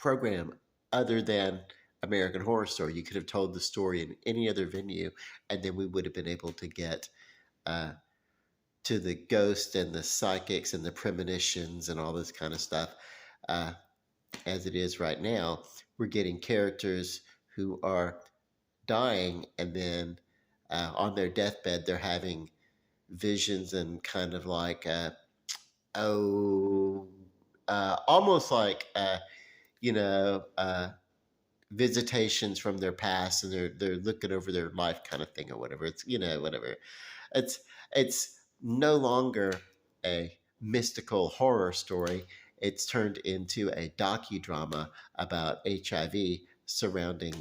program other than American Horror Story. You could have told the story in any other venue, and then we would have been able to get uh, to the ghost and the psychics and the premonitions and all this kind of stuff. Uh, as it is right now, we're getting characters who are dying, and then on their deathbed, they're having visions and kind of like, oh, almost like, you know, visitations from their past, and they're looking over their life kind of thing or whatever. It's whatever. It's it's no longer a mystical horror story. It's turned into a docudrama about HIV surrounding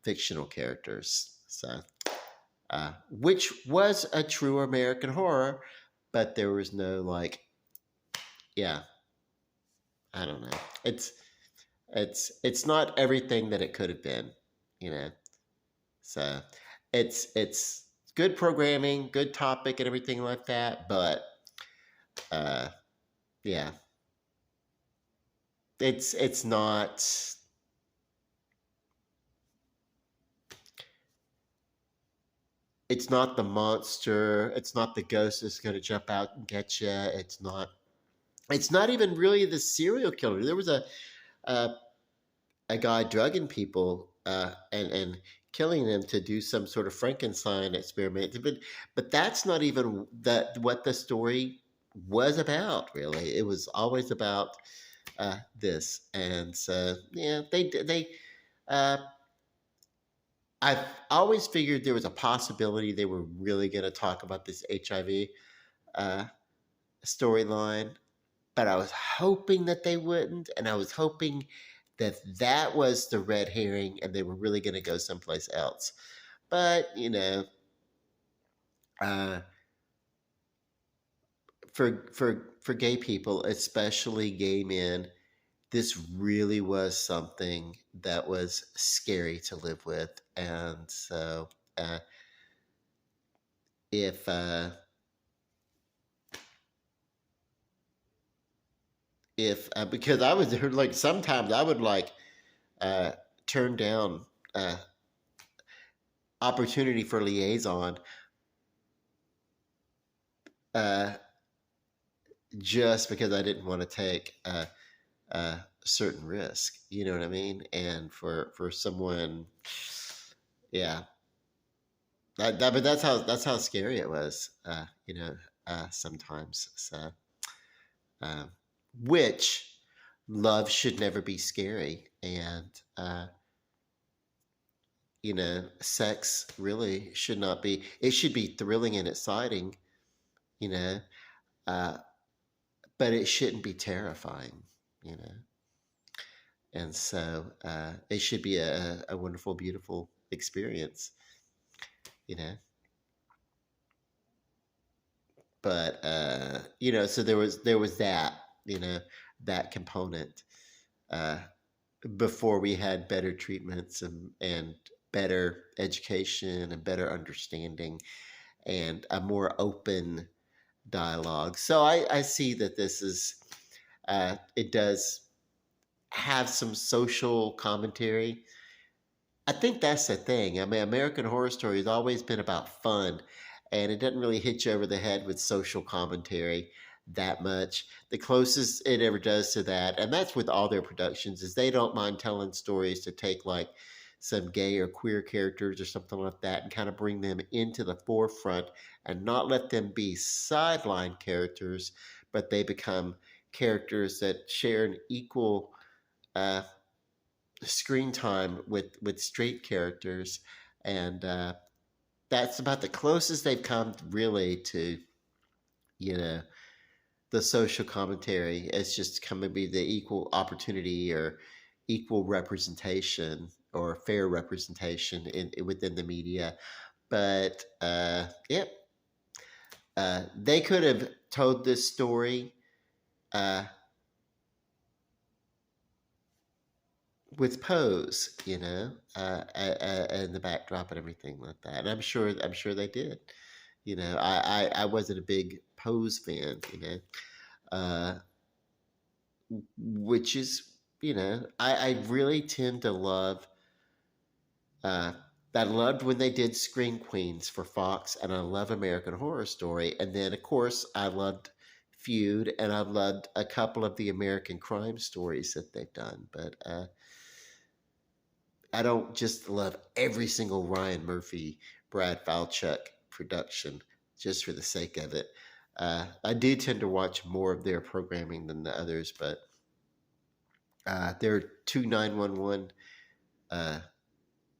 fictional characters. So, which was a true American horror, but there was no like, yeah, I don't know. It's not everything that it could have been, you know. So it's good programming, good topic, and everything like that. But uh, yeah, it's not. It's not the monster. It's not the ghost that's going to jump out and get you. It's not. It's not even really the serial killer. There was a, a guy drugging people and killing them to do some sort of Frankenstein experiment. But that's not even that what the story was about. Really, it was always about this. And so yeah, they. Uh, I've always figured there was a possibility they were really going to talk about this HIV uh, storyline, but I was hoping that they wouldn't, and I was hoping that that was the red herring, and they were really going to go someplace else. But uh, for gay people, especially gay men, this really was something that was scary to live with, and so if because I was like sometimes I would like uh, turn down uh, opportunity for liaison uh, just because I didn't want to take a certain risk. You know what I mean? And for someone, yeah, but that's how scary it was. Sometimes. So, uh, which love should never be scary, and sex really should not be. It should be thrilling and exciting. You know, uh, but it shouldn't be terrifying. You know. And so it should be a wonderful, beautiful experience, you know. But so there was that, that component uh, before we had better treatments and better education and better understanding and a more open dialogue. So I see that this is it does have some social commentary. I think that's the thing. I mean, American Horror Story has always been about fun, and it doesn't really hit you over the head with social commentary that much. The closest it ever does to that, and that's with all their productions, is they don't mind telling stories to take like some gay or queer characters or something like that and kind of bring them into the forefront and not let them be sideline characters, but they become characters that share an equal uh, screen time with straight characters, and that's about the closest they've come really to you know the social commentary. It's just come to be the equal opportunity or equal representation or fair representation within the media. But yep, they could have told this story uh, with Pose, and the backdrop and everything like that. And I'm sure they did. I wasn't a big Pose fan, uh, which is I really tend to love. Uh, I loved when they did Scream Queens for Fox, and I love American Horror Story. And then, of course, I loved Feud, and I've loved a couple of the American crime stories that they've done. But I don't just love every single Ryan Murphy, Brad Falchuk production just for the sake of it. I do tend to watch more of their programming than the others, but there are two 911 uh,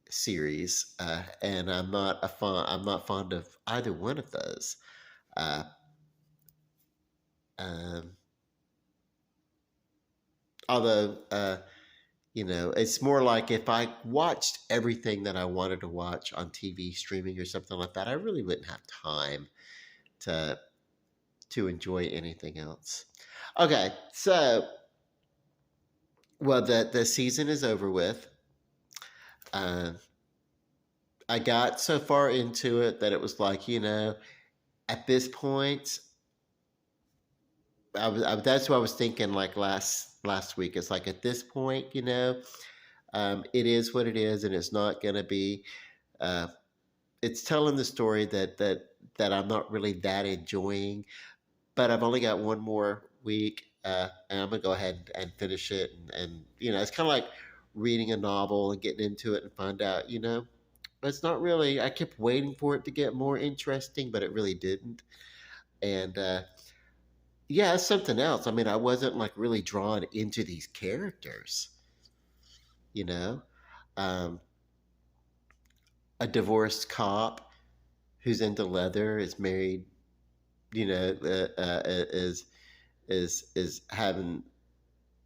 series, and I'm not fond of either one of those. Uh, um, although it's more like if I watched everything that I wanted to watch on TV streaming or something like that, I really wouldn't have time to enjoy anything else. Okay, so well, the season is over with. Uh, I got so far into it that it was like, at this point, that's what I was thinking like last week. It's like at this point, it is what it is, and it's not going to be. Uh, it's telling the story that I'm not really that enjoying, but I've only got one more week, and I'm gonna go ahead and finish it. And it's kind of like reading a novel and getting into it and find out, it's not really. I kept waiting for it to get more interesting, but it really didn't. And yeah, it's something else. I mean, I wasn't like really drawn into these characters, you know. Um, a divorced cop who's into leather is married, is having,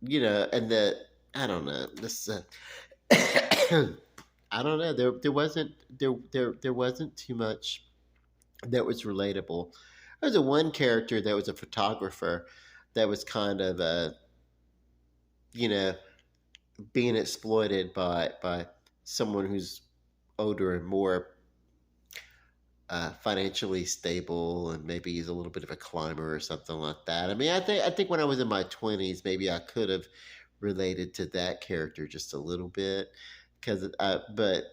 and the I don't know this. I don't know. There wasn't too much that was relatable. There was a one character that was a photographer that was kind of you know being exploited by someone who's older and more financially stable, and maybe he's a little bit of a climber or something like that. I mean, I think when I was in my 20s, maybe I could have related to that character just a little bit, but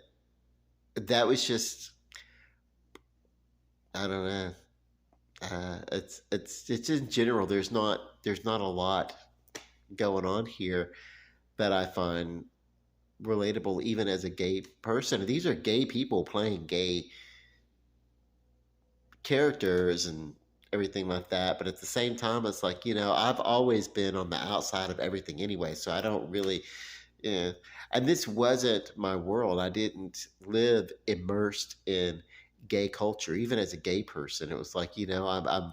that was just I don't know. It's in general. There's not a lot going on here that I find relatable, even as a gay person. These are gay people playing gay characters and everything like that. But at the same time, it's like I've always been on the outside of everything anyway, so I don't really. Yeah. And this wasn't my world. I didn't live immersed in gay culture, even as a gay person. It was like, I'm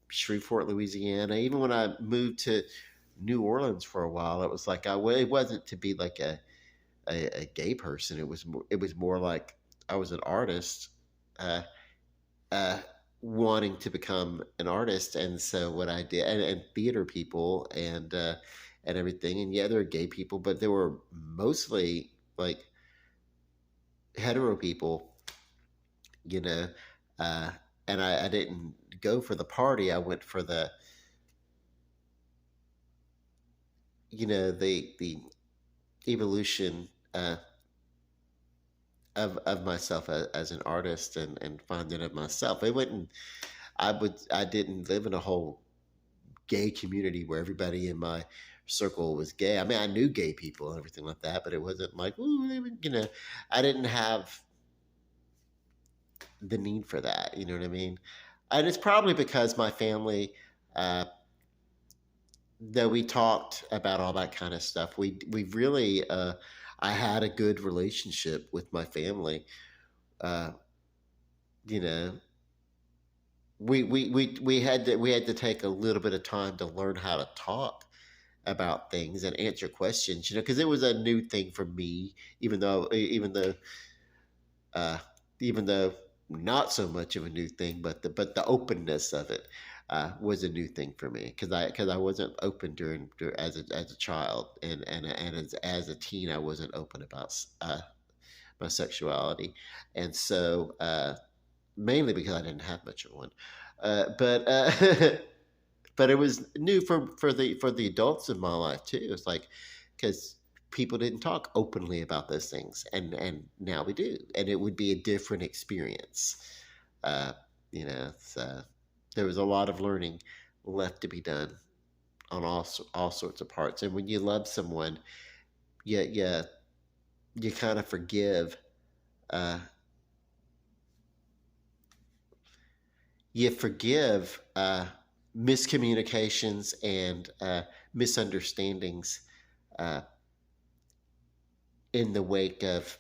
Shreveport, Louisiana. Even when I moved to New Orleans for a while, it was like it wasn't to be like a gay person. It was more like I was an artist, uh, uh, wanting to become an artist, and so what I did, and theater people, and everything, and yeah, there are gay people, but there were mostly like hetero people, you know, uh, and I didn't go for the party. I went for the evolution of myself as an artist, and finding of myself. It wouldn't. I didn't live in a whole gay community where everybody in my circle was gay. I mean, I knew gay people and everything like that, but it wasn't like, ooh, I didn't have the need for that. You know what I mean? And it's probably because my family, uh, though we talked about all that kind of stuff, we really, I had a good relationship with my family. Uh, you know, we had to take a little bit of time to learn how to talk about things and answer questions, because it was a new thing for me, uh, even though not so much of a new thing, but the openness of it was a new thing for me, because I wasn't open as a child, and as a teen I wasn't open about my sexuality, and so mainly because I didn't have much of one, but but it was new for the adults in my life too. It's like because people didn't talk openly about those things, and now we do, and it would be a different experience. Uh, so there was a lot of learning left to be done on all sorts of parts. And when you love someone, you kind of forgive. Uh, you forgive miscommunications and misunderstandings uh, in the wake of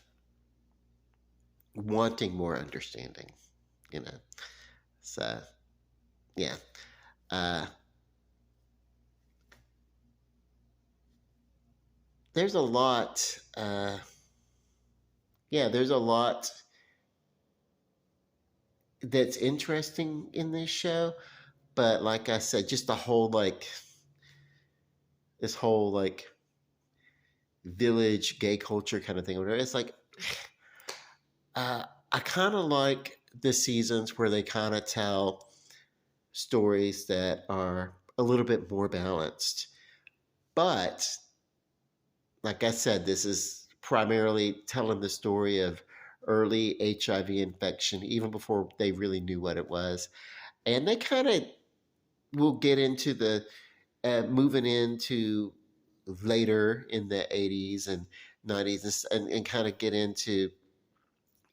wanting more understanding. You know, so yeah. Uh, there's a lot. Yeah, there's a lot that's interesting in this show, but like I said, just the whole like this whole like village gay culture kind of thing. Whatever. It's like uh, I kind of like the seasons where they kind of tell stories that are a little bit more balanced. But like I said, this is primarily telling the story of early HIV infection, even before they really knew what it was. And they kind of will get into the moving into later in the 80s and 90s and kind of get into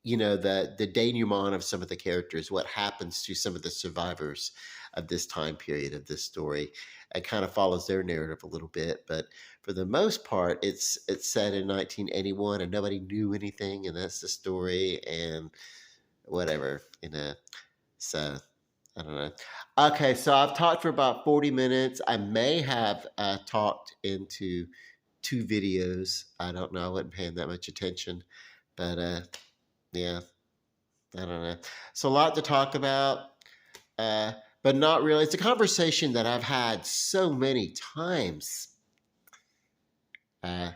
the denouement of some of the characters, what happens to some of the survivors of this time period of this story. It kind of follows their narrative a little bit, but for the most part, it's set in 1981 and nobody knew anything, and that's the story, and whatever. So I don't know. Okay, so I've talked for about 40 minutes. I may have talked into two videos. I don't know. I wasn't paying that much attention, but yeah. I don't know. So a lot to talk about, uh, but not really. It's a conversation that I've had so many times uh,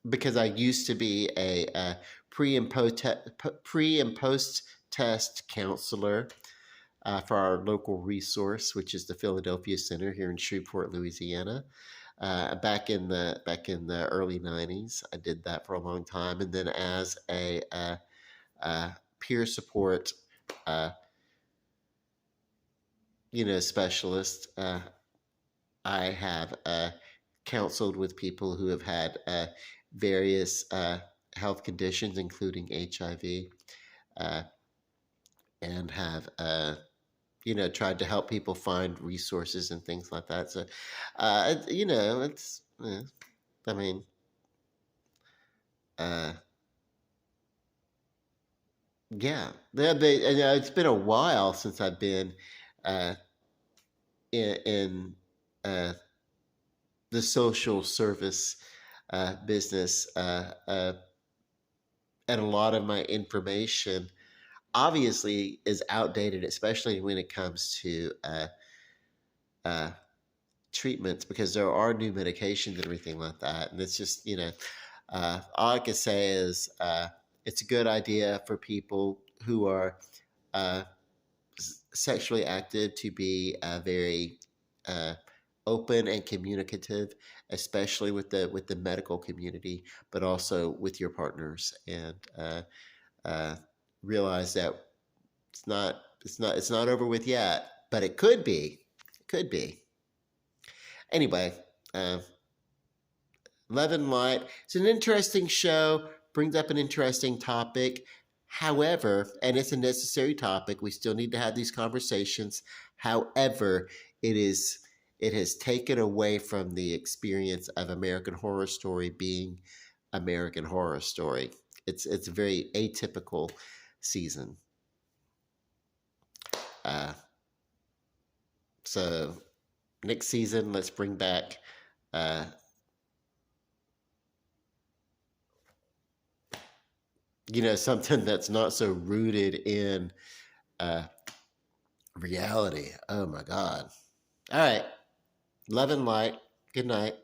because I used to be a pre and post test counselor for our local resource, which is the Philadelphia Center here in Shreveport, Louisiana. Back in the early '90s, I did that for a long time, and then as a peer support uh, specialist. I have counseled with people who have had various health conditions, including HIV, uh, and have tried to help people find resources and things like that. So, it's I mean, uh, it's been a while since I've been uh, in uh, the social service business, and a lot of my information obviously is outdated, especially when it comes to uh, treatments, because there are new medications and everything like that. And it's just, all I can say is it's a good idea for people who are uh, sexually active to be very uh, open and communicative, especially with the medical community, but also with your partners, and uh, realize that it's not over with yet, but it could be. It could be. Anyway, uh, Love and Light. It's an interesting show. Brings up an interesting topic. However, and it's a necessary topic, we still need to have these conversations. However, it has taken away from the experience of American Horror Story being American Horror Story. It's a very atypical season. Uh, so next season, let's bring back uh, something that's not so rooted in uh, reality. Oh my God. All right. Love and light. Good night.